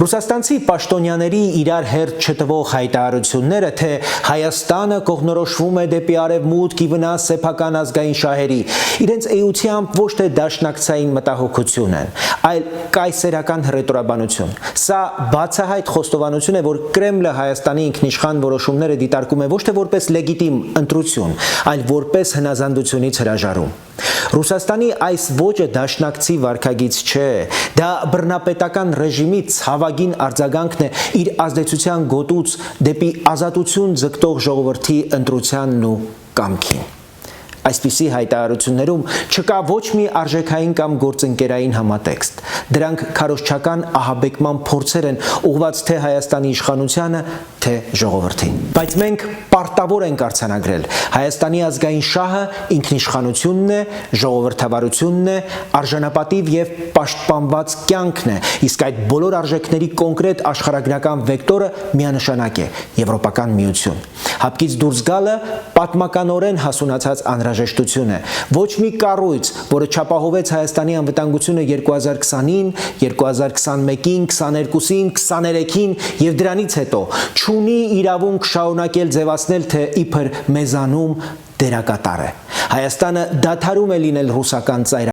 Ռուսաստանցի պաշտոնյաների իրար հերթ չտվող հայտարարությունները, թե Հայաստանը կողմնորոշվում է դեպի արևմուտք ի վնաս սեփական ազգային շահերի, իրենց էությամբ ոչ թե դաշնակցային մտահոգություն են, այլ կայսերական հռետորաբանություն։ Սա բացահայտ խոստովանություն է, որ Կրեմլը Հայաստանի ինքնիշխան որոշումները դիտարկում է ոչ թե որպես լեգիտիմ ընտրություն, այլ որպես հնազանդությունից հրաժարում։ Ռուսաստանի այս ոճը դաշնակցի վարքագիծ չէ, դա բռնապետական ռեժիմի ցավագին արձագանքն է իր ազդեցության գոտուց դեպի ազատություն ձգտող ժողովրդի ընտրությանն ու կամքին։ Այսպիսի հայտարարություններում չկա ոչ մի արժեքային կամ գործընկերային համատեքստ։ Դրանք քարոզչական ահաբեկման փորձեր են ուղղված թե Հայաստանի իշխանությանը, թե ժողովրդին։ Բայց մենք պարտավոր ենք արձանագրել. Հայաստանի ազգային շահը ինքնիշխանությունն է, ժողովրդավարությունն է, արժանապատիվ եւ պաշտպանված կյանքն է, իսկ այդ բոլոր արժեքների կոնկրետ աշխարհագրական վեկտորը միանշանակ է՝ Եվրոպական միություն։ Հապկից դուրս գալը պատմականորեն հասունացած անհրաժեշտություն է։ Ոչ մի կառույց, որը չապահովեց Հայաստանի անվտանգությունը 2020-ին, 2021-ին, 22-ին, 23-ին եւ դրանից հետո, չունի իրավունք շարունակել ձևացնել, թե իբր մեզանում դերակատար է։ Հայաստանը դադարում է լինել ռուսական ծայր